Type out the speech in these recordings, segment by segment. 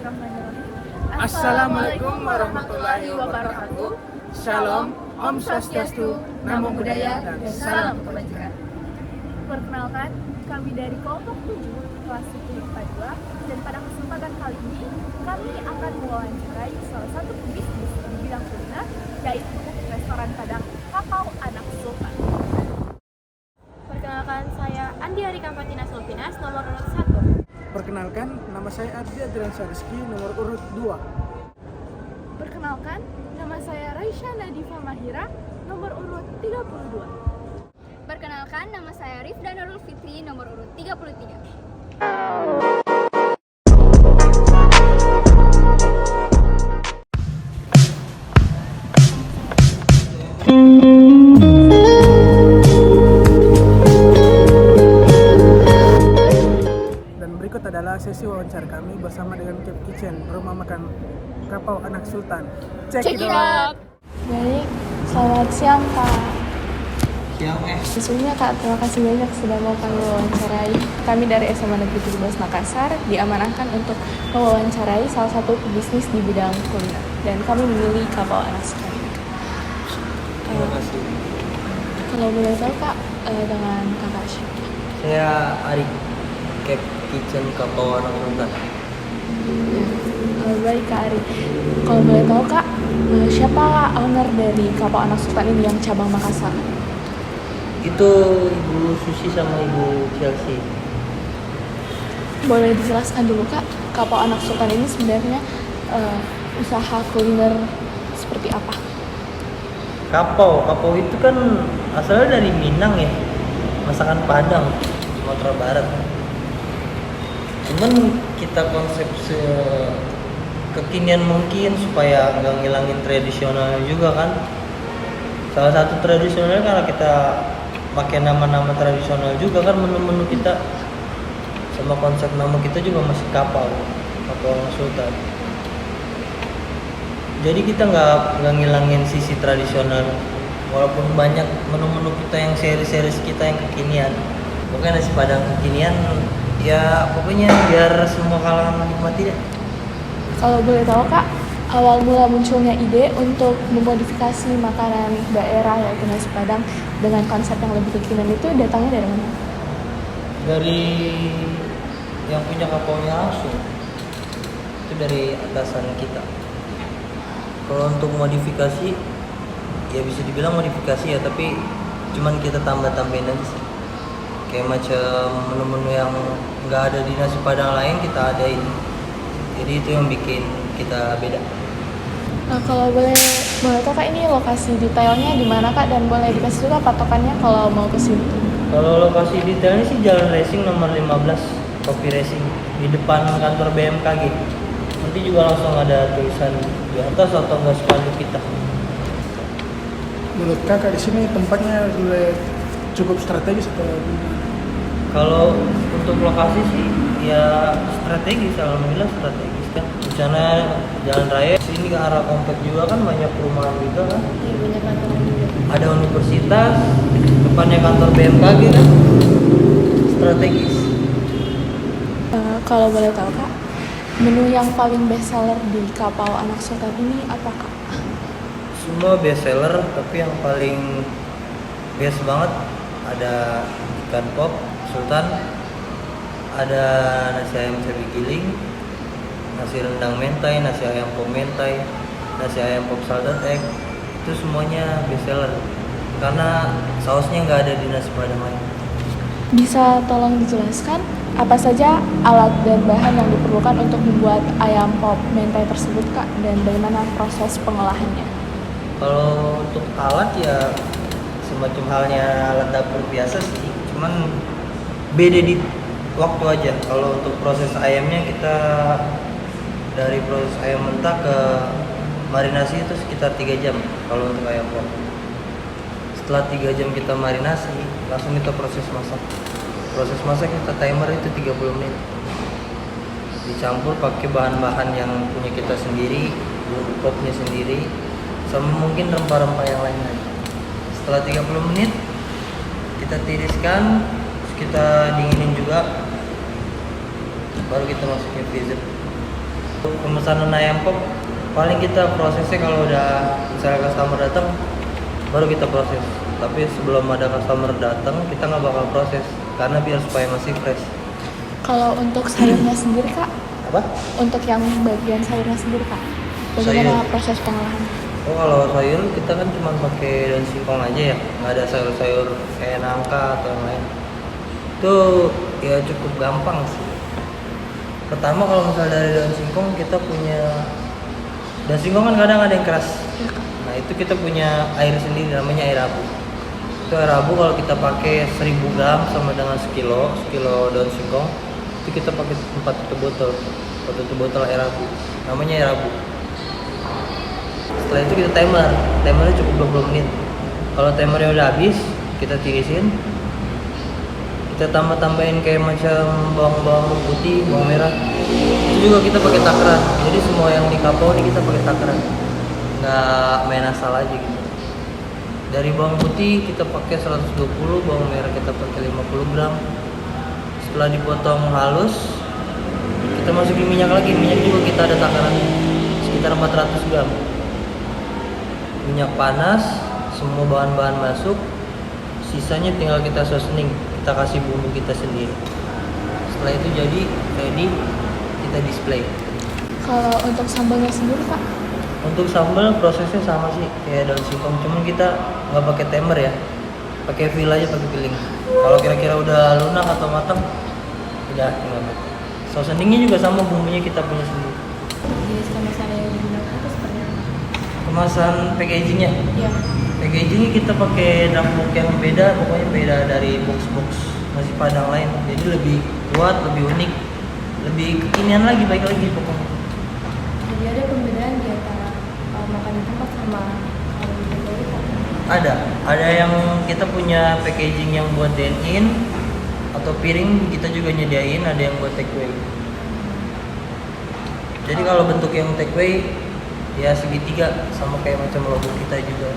Bismillahirrahmanirrahim. Assalamualaikum warahmatullahi wabarakatuh. Shalom, Om Swastiastu, Namo Buddhaya, dan salam kebajikan. Perkenalkan, kami dari kelompok 7 kelas 10 IPA 2, dan pada kesempatan kali ini kami akan mewawancarai salah satu pebisnis di bidang kuliner, yaitu restoran Padang Kapau Anak Sultan. Perkenalkan, saya Andi Harika Fatina Sulfinas, nomor urut 1. Perkenalkan, nama saya Ardi Adriansyah Rizky, nomor urut 2. Perkenalkan, nama saya Raisya Nadifa Mahira, nomor urut 32. Perkenalkan, nama saya Rifda Nurul Fitri, nomor urut 33. Dan berikut adalah sesi wawancara kami bersama dengan Cap Kitchen, rumah makan Kapau Anak Sultan. Check it out! Baik, selamat siang Kak. Siang Sebelumnya Kak, terima kasih banyak sudah mau kami wawancarai. Kami dari SMA Negeri 17 Makassar diamanahkan untuk mewawancarai salah satu pebisnis di bidang kuliner. Dan kami memilih Kapau Anak Sultan. Terima kasih. Kalau boleh tahu Kak, dengan Kakak siapa? Saya Ari, Cap Kitchen Kapau Anak Sultan. Baik Kak Ari. Kalau boleh tahu Kak, siapa owner dari Kapau Anak Sultan ini yang cabang Makassar? Itu Ibu Susi sama Ibu Chelsea. Boleh dijelaskan dulu Kak, Kapau Anak Sultan ini sebenarnya usaha kuliner seperti apa? Kapau itu kan asalnya dari Minang ya, masakan Padang, Sumatera Barat. Cuman kita konsep kekinian mungkin supaya nggak ngilangin tradisional juga kan. Salah satu tradisionalnya karena kita pakai nama-nama tradisional juga kan, menu-menu kita sama konsep nama kita juga masih Kapau Anak Sultan. Jadi kita nggak ngilangin sisi tradisional, walaupun banyak menu-menu kita yang seri-seri kita yang kekinian. Pokoknya nasi Padang kekinian, ya pokoknya biar semua kalangan menikmati deh. Kalau boleh tahu Kak, awal mula munculnya ide untuk memodifikasi makanan daerah yaitu nasi Padang dengan konsep yang lebih kekinian itu datangnya dari mana? Dari yang punya kapaunya langsung, itu dari atasan kita. Kalau untuk modifikasi, ya bisa dibilang modifikasi ya, tapi cuman kita tambah-tambahin aja sih. Kayak macam menu-menu yang nggak ada di nasi Padang lain kita adain. Jadi itu yang bikin kita beda. Nah, kalau boleh tahu Kak, ini lokasi detailnya di mana Kak, dan boleh dikasih juga patokannya kalau mau ke situ. Kalau lokasi detailnya sih Jalan Racing nomor 15, Kopi Racing, di depan kantor BMKG. Nanti juga langsung ada tulisan di atas atau enggak spanduk kita. Menurut kakak di sini tempatnya cukup strategis atau gimana? Kalau untuk lokasi sih ya strategis, alhamdulillah strategis kan. Rencana jalan raya sini ke arah komplek juga kan, banyak perumahan juga kan. Iya, banyak kantor juga. Ada universitas, depannya kantor BMKG kan. Strategis. Kalau boleh tahu Kak, menu yang paling best seller di Kapau Anak Sultan ini apa Kak? Semua best seller, tapi yang paling best banget ada ikan pop Sultan, ada nasi ayam cabai giling, nasi rendang mentai, nasi ayam pop mentai, nasi ayam pop salted egg. Itu semuanya best seller karena sausnya nggak ada di nasi Padang lain. Bisa tolong dijelaskan apa saja alat dan bahan yang diperlukan untuk membuat ayam pop mentai tersebut Kak, dan bagaimana proses pengolahannya? Kalau untuk alat ya semacam halnya alat dapur biasa sih, cuman beda di waktu aja. Kalau untuk proses ayamnya kita dari proses ayam mentah ke marinasi itu sekitar 3 jam kalau untuk ayam pop. Setelah 3 jam kita marinasi, langsung kita proses masak. Proses masak kita timer itu 30 menit. Dicampur pakai bahan-bahan yang punya kita sendiri, bumbu popnya sendiri, sama mungkin rempah-rempah yang lain lagi. Setelah 30 menit kita tiriskan, terus kita dinginin juga, baru kita masukin freezer. Pemesanan ayam pop paling kita prosesnya kalau udah misalnya customer datang baru kita proses. Tapi sebelum ada customer datang kita nggak bakal proses karena biar supaya masih fresh. Kalau untuk sayurnya sendiri kak, Apa? untuk yang bagian sayurnya sendiri kak, bagaimana Sayur. proses pengolahan? Oh kalau sayur kita kan cuma pakai daun singkong aja ya, nggak ada sayur-sayur kayak nangka atau yang lain. Itu ya cukup gampang sih. Pertama kalau misalnya dari daun singkong kita punya daun singkong kan kadang ada yang keras. Nah itu kita punya air sendiri namanya air abu. Itu air abu kalau kita pakai 1000 gram sama dengan sekilo daun singkong itu kita pakai 4 tutup botol air abu. Namanya air abu. Setelah itu kita timernya cukup 20 menit. Kalau timernya udah habis kita tirisin, kita tambahin kayak macam bawang putih, bawang merah. Itu juga kita pakai takaran. Jadi semua yang di kapau ini kita pakai takaran, nggak main asal aja gitu. Dari bawang putih kita pakai 120, bawang merah kita pakai 50 gram. Setelah dipotong halus, kita masukin minyak lagi. Minyak juga kita ada takaran sekitar 400 gram. Minyak panas, semua bahan-bahan masuk. Sisanya tinggal kita seasoning, kita kasih bumbu kita sendiri. Setelah itu jadi ready, kita display. Kalau untuk sambalnya sendiri kak, Untuk sambal prosesnya sama sih kayak daun singkong, cuman kita nggak pakai timer ya, pakai feel aja, pakai feeling. Kalau kira-kira udah lunak atau matang, udah tinggal mati. Seasoningnya juga sama, bumbunya kita punya sendiri. jenis kemasan yang digunakan itu seperti apa? Kemasan packagingnya, Iya. packagingnya kita pakai duckbox yang beda, pokoknya beda dari box-box nasi padang lain. Jadi lebih kuat, lebih unik, lebih kekinian lagi, baik lagi pokoknya. Jadi ada perbedaan di antara makan di tempat sama kalau di delivery kak? Ada yang kita punya packaging yang buat dine in atau piring kita juga nyediain, ada yang buat take away. Jadi kalau bentuk yang take away ya segitiga sama kayak macam logo kita juga.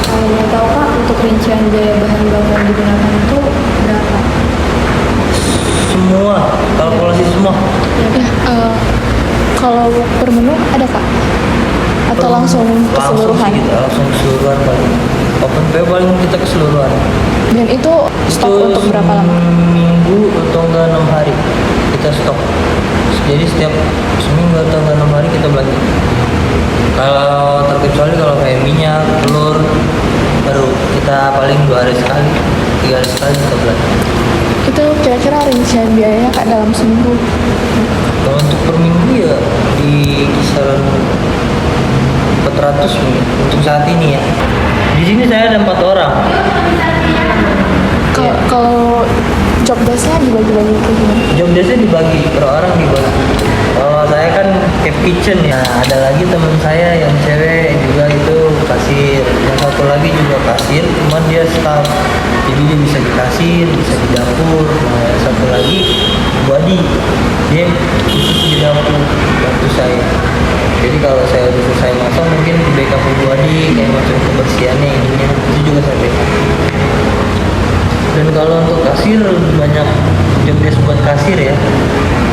Kalau mau tahu kak, untuk rincian biaya bahan baku yang digunakan itu berapa? Semua, kalkulasi semua. Kalau per menu ada kak? Atau langsung keseluruhan? Langsung sih gitu, langsung keseluruhan paling. Open PO paling kita keseluruhan. Dan itu stok untuk berapa lama? Seminggu atau enggak 6 hari kita stok. Jadi setiap seminggu atau enggak 6 hari kita belanja. Kalau terkecuali kalau kayak minyak, telur, baru kita paling 2 hari sekali, 3 hari sekali kita belanja. Itu kira-kira rincian biayanya kak dalam seminggu? Kalau untuk per minggu ya di kisaran 400 mungkin untuk saat ini ya. Di sini saya ada 4 orang. Kalau job desk-nya dibagi-bagi ke gimana? Job desk-nya dibagi per orang dibagi. Kalau saya kan Cape Kitchen ya, ada lagi teman saya yang cewek juga itu kasir. Yang satu lagi juga kasir, cuman dia staff. Jadi dia bisa di kasir, bisa di dapur. Nah, yang satu lagi body, dia khusus di dapur bantu saya. Jadi kalau saya udah selesai masak mungkin di backup body kayak macam kebersihannya ininya itu juga saya backup. Dan kalau untuk kasir banyak job desk buat kasir ya,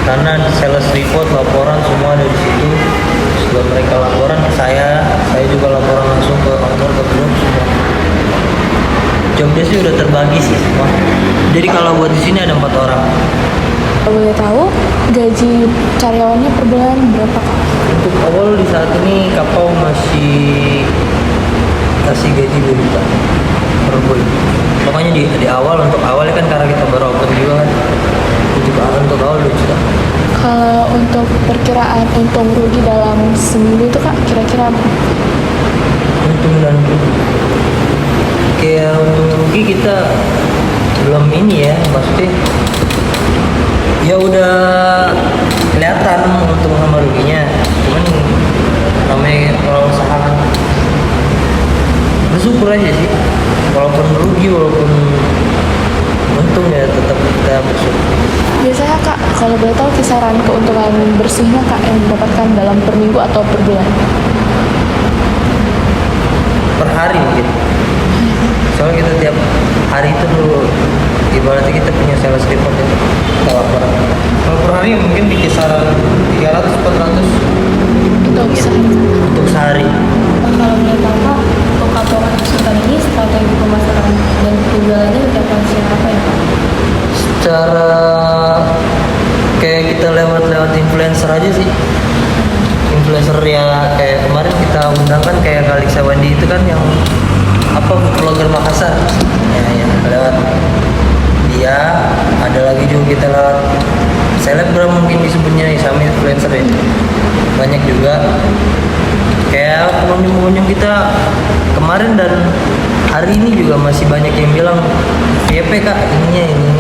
karena sales report, laporan semua ada di situ. Setelah mereka laporan ke saya juga laporan langsung ke kantor, ke grup semua. Job desknya udah terbagi sih semua. Jadi kalau buat di sini ada 4 orang. Kalau boleh tahu gaji karyawannya per bulan berapa kak? Untuk awal di saat ini Kapau masih kasih gaji 2 juta per bulan. Pokoknya di awal, untuk awalnya kan karena kita baru open juga kan, untuk awal 2 juta. Kalau untuk perkiraan untung rugi dalam seminggu itu kak kira-kira Untung dan rugi, kayak untung rugi kita belum ini ya, maksudnya ya udah kelihatan untung sama ruginya, cuman namanya kalau usaha bersyukur aja sih, walaupun rugi walaupun untung ya tetap kita bersyukur. biasanya kak kalau boleh tahu kisaran keuntungan bersihnya kak yang didapatkan dalam per minggu atau per bulan? Per hari mungkin, soalnya kita tiap hari itu dulu ibaratnya kita punya sales report ya, kita laporan. Kalau per hari mungkin di kisaran 300-400 Untuk sehari. untuk sehari. Kalau boleh tahu Kak, untuk Kapau Anak Sultan ini strategi pemasaran dan penjualannya dilakukan siapa ya Kak? Secara kayak kita lewat influencer aja sih. Influencer ya, kayak kemarin kita undang kan kayak Kalixia Wandi itu kan yang apa vlogger Makassar. Ya lewat dia, ada lagi juga kita lewat selebgram mungkin disebutnya sama influencer ya. Banyak juga kayak pengunjung-pengunjung kita kemarin dan hari ini juga masih banyak yang bilang VP Kak ininya ini.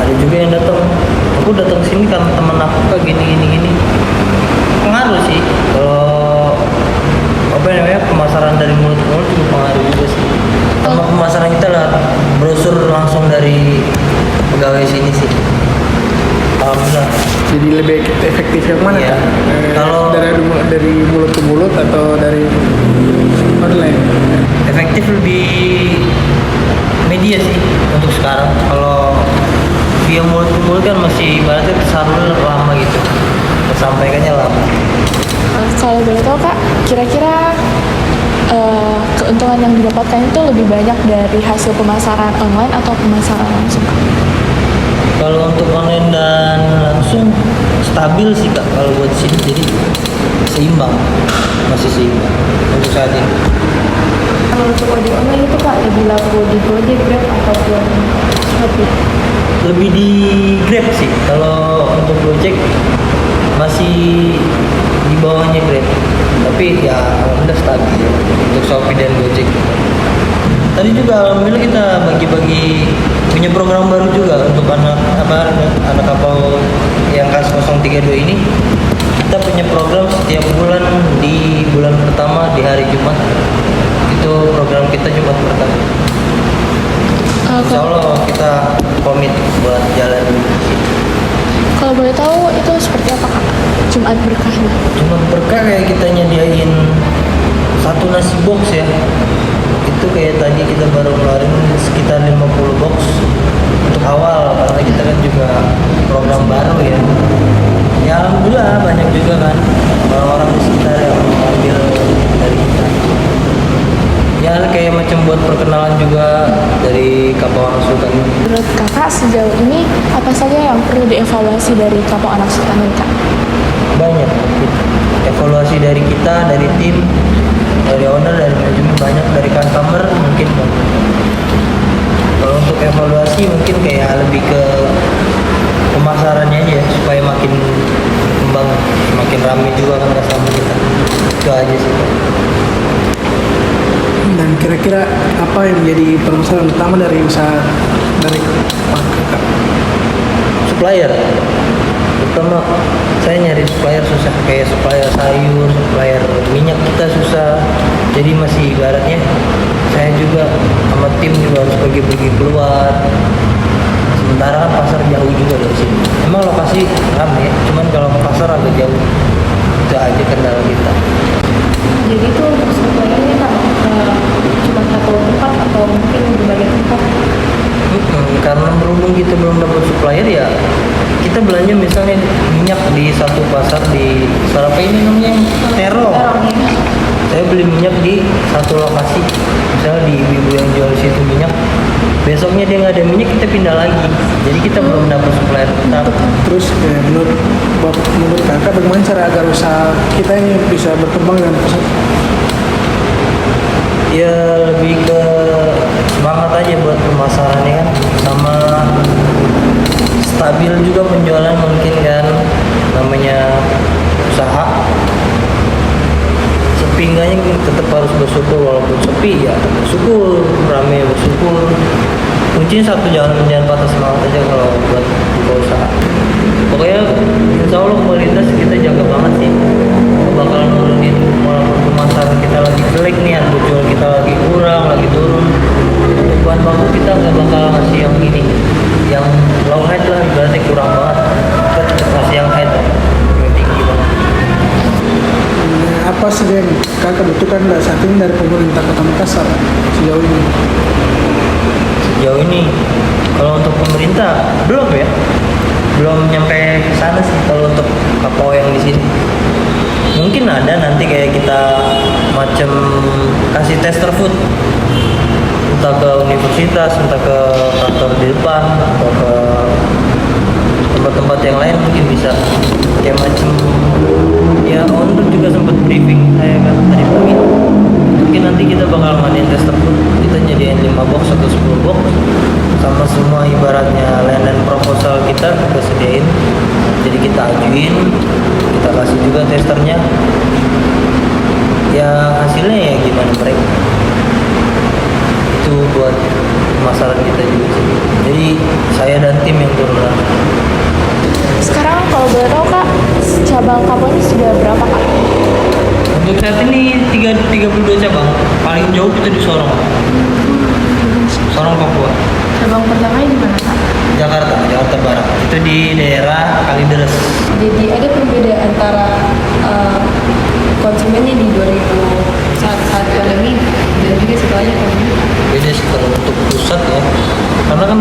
Ada juga yang datang, aku datang sini karena teman aku Kak gini. Pengaruh sih kalau apa namanya pemasaran dari mulut ke mulut juga pengaruh juga sih. Sama pemasaran kita lah brosur langsung dari pegawai sini sih. Alhamdulillah. Jadi lebih efektif yang mana Iya. Kak? Kalau- dari mulut ke mulut atau dari online? Efektif lebih media sih untuk sekarang. Kalau via mulut ke mulut kan masih ibaratnya tersalur lama gitu, tersampaikannya lama. Kalau boleh tahu Kak, kira-kira keuntungan yang didapatkan itu lebih banyak dari hasil pemasaran online atau pemasaran langsung? Kalau untuk online dan langsung stabil sih Kak kalau buat sini, jadi seimbang, masih seimbang untuk saat ini. Kalau untuk ojek online itu Kak, lebih laku di Gojek, Grab, ataupun Shopee? Lebih di Grab sih. Kalau untuk Gojek masih di bawahnya Grab, tapi ya alhamdulillah stabil untuk Shopee dan Gojek. Tadi juga alhamdulillah kita bagi-bagi punya program baru juga untuk anak kapal yang KAS 032 ini. Kita punya program setiap bulan di bulan pertama di hari Jumat. Itu program kita Jumat pertama. Insya Allah kita komit buat jalan di situ. Kalau boleh tahu itu seperti apa Kak? Jumat berkahnya? Jumat berkah kayak kita nyediain satu nasi box ya. Itu kayak tadi kita baru ngeluarin sekitar 50 box untuk awal karena kita kan juga program baru ya. Ya alhamdulillah banyak juga kan orang-orang di sekitar yang mengambil dari kita. Ya kayak macam buat perkenalan juga dari Kapau Anak Sultan ini. Menurut Kakak sejauh ini apa saja yang perlu dievaluasi dari Kapau Anak Sultan ini Kak? Banyak evaluasi dari kita, dari tim, dari owner, dari manajemen, banyak dari customer mungkin banyak. Kalau untuk evaluasi mungkin kayak lebih ke pemasarannya aja ya, supaya makin berkembang, makin ramai juga kan customer kita. Itu aja sih. Dan kira-kira apa yang menjadi permasalahan utama dari usaha dari Pak Kakak? Supplier terutama saya nyari supplier susah, kayak supplier sayur, supplier minyak kita susah, jadi masih ibaratnya saya juga sama tim juga harus pergi-pergi keluar, sementara kan pasar jauh juga dari sini. Emang lokasi ramai, cuman kalau ke pasar agak jauh, itu aja kendala kita. Jadi itu untuk suppliernya Kak, cuma satu tempat atau mungkin berbagai tempat? Karena berhubung kita belum dapat supplier ya kita belanja misalnya minyak di satu pasar di apa ini namanya Terong. Saya beli minyak di satu lokasi, misalnya di ibu-ibu yang jual di situ minyak, besoknya dia nggak ada minyak kita pindah lagi, jadi kita belum dapat supplier tetap. Terus menurut Kakak bagaimana cara agar usaha kita ini bisa berkembang dengan pesat? Ya lebih ke semangat aja buat pemasarannya kan, sama stabil juga penjualan mungkin kan, namanya usaha. Sepi enggaknya tetap harus bersyukur, walaupun sepi ya bersyukur, rame bersyukur. Kuncinya satu, jangan patah semangat aja kalau buat buka usaha. Pokoknya insya Allah kualitas kita jaga banget sih, bakal nurunin walaupun pemasaran kita lagi jelek nih, harga jual kita lagi kurang, lagi turun, untuk bahan baku kita nggak bakal ngasih yang ini, yang low head lah, berarti kurang banget. Kita tetap ngasih yang head, yang tinggi banget. Apa saja yang Kakak butuhkan saat ini dari pemerintah Kota Makassar sejauh ini? Sejauh ini kalau untuk pemerintah belum ya, belum nyampe ke sana sih kalau untuk kapau yang di sini. Mungkin ada nanti kayak kita macam kasih tester food, entah ke universitas, entah ke kantor di depan, atau ke tempat-tempat yang lain mungkin bisa. Kayak macam ya owner juga sempat briefing saya kan tadi pagi. Mungkin nanti kita bakal ngadain tester food, kita nyediain 5 box atau 10 box sama semua ibaratnya land proposal kita sediain. Jadi kita ajuin, kita kasih juga testernya. Ya hasilnya ya gimana mereka. Itu buat pemasaran kita juga sih. Jadi saya dan tim yang turun langsung. Sekarang kalau boleh tahu Kak, cabang kapau ini sudah berapa Kak? Untuk saat ini 32 cabang. Paling jauh kita di Sorong. Sorong, Papua. Cabang pertamanya di mana Kak? Jakarta Barat. Itu di daerah Kalideres. Jadi ada perbedaan antara konsumennya di 2000 saat pandemi dan juga setelahnya pandemi. Beda sih kalau untuk pusat ya. Karena kan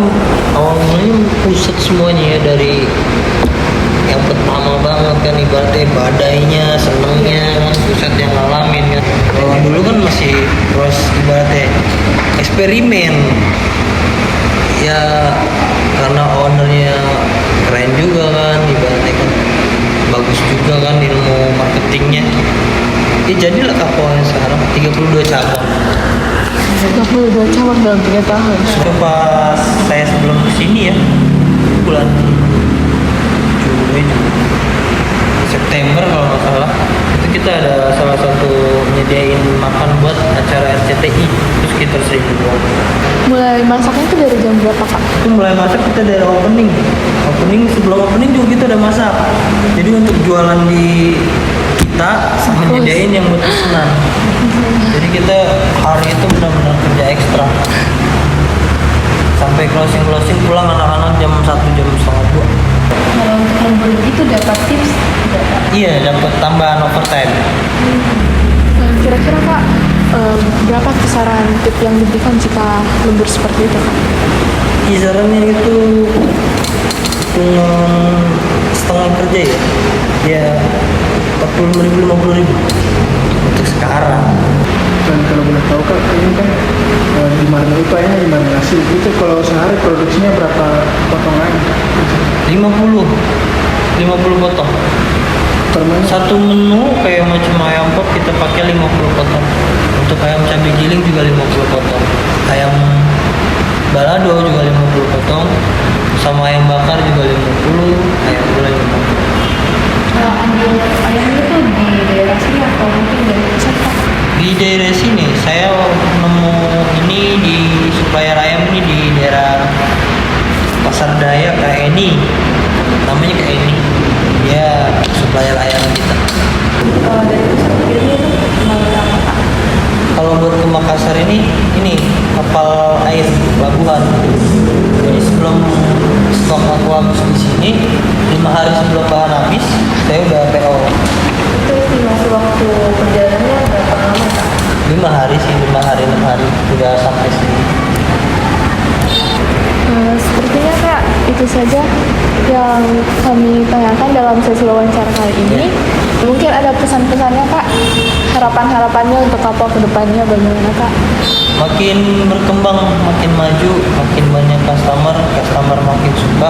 awal mulanya pusat semuanya ya, dari yang pertama banget kan ibaratnya badainya, senengnya kan pusat yang ngalamin kan. Kalau dulu kan masih proses ibaratnya eksperimen. Ya karena ownernya keren juga kan, ibaratnya kan bagus juga kan ilmu marketingnya. Ya jadilah kapau yang sekarang 32 cabang. 32 cabang dalam 3 tahun. Itu pas saya sebelum kesini ya, bulan Juli, September kalau nggak salah, itu kita ada salah satu nyediain makan buat acara RCTI, itu sekitar 1.000 orang. Mulai masaknya itu dari jam berapa Kak? Itu mulai masak kita dari opening sebelum opening juga kita udah masak. Jadi untuk jualan di kita sama nyediain yang buat pesanan. Jadi kita hari itu benar-benar kerja ekstra. Sampai closing pulang anak-anak jam 1, jam setengah 2. Kalau untuk lembur itu dapat tips tidak Kak? Iya, dapat tambahan overtime. Kira-kira Kak, berapa kisaran tip yang diberikan jika lembur seperti itu Kak? Kisarannya itu setengah kerja ya 40.000 50.000 untuk sekarang. Dan kalau boleh tahu Kak, ini kan di Marino ya, di marinasi itu kalau sehari produksinya berapa potongan? 50 potong. Per menu? Satu menu kayak macam ayam pop kita pakai 50 potong. Untuk ayam cabai giling juga 50 potong. Ayam balado juga 50 potong. Sama ayam bakar juga 50, ayam gulai 50. Kalau ambil ayamnya tuh di daerah sini atau mungkin dari pusat Kak? Di daerah sini saya nemu ini di supplier ayam ini di daerah Pasar Daya kayak ini. Namanya kayak ini. Dia supplier ayam kita. Dari pusat sendiri itu melalui apa Kak? Kalau buat ke Makassar ini kapal air pelabuhan. Jadi sebelum stok aku habis di sini, 5 hari sebelum bahan habis, saya udah PO. Itu estimasi waktu perjalanannya berapa lama Kak? 5 hari sih, 6 hari udah sampai sini. Sepertinya Kak, itu saja yang kami tanyakan dalam sesi wawancara kali ini. Mungkin ada pesan-pesannya Kak, harapan-harapannya untuk kapau ke depannya bagaimana Kak? Makin berkembang, makin maju, makin banyak customer makin suka.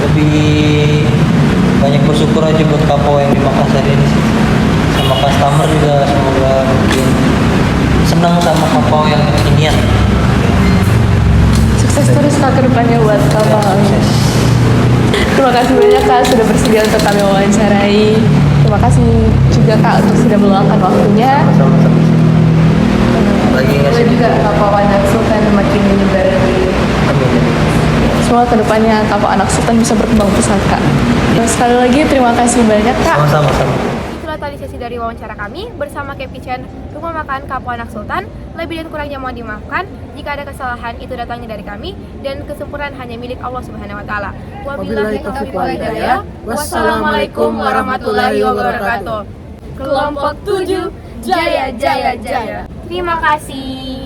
Lebih banyak bersyukur aja buat kapau yang di Makassar ini sih. Sama customer juga semoga makin senang sama kapau yang kekinian. Sukses terus Kak ke depannya buat kapau. Sukses. Terima kasih banyak Kak sudah bersedia untuk kami wawancarai. Terima kasih juga Kak untuk sudah meluangkan waktunya. Sama-sama. Lagi Semoga ngasih juga kapau anak sultan makin menyebar di semoga kedepannya kapau anak sultan bisa berkembang pesat Kak. Dan sekali lagi terima kasih banyak Kak. Sama-sama. Itulah tadi sesi dari wawancara kami bersama Cape Kitchen Rumah Makan Kapau Anak Sultan. Lebih dan kurangnya mohon dimaafkan. Jika ada kesalahan itu datangnya dari kami dan kesempurnaan hanya milik Allah Subhanahu wa taala. Wabillahi taufiq wal hidayah. Wassalamualaikum warahmatullahi wabarakatuh. Kelompok 7 Jaya Jaya Jaya. Terima kasih.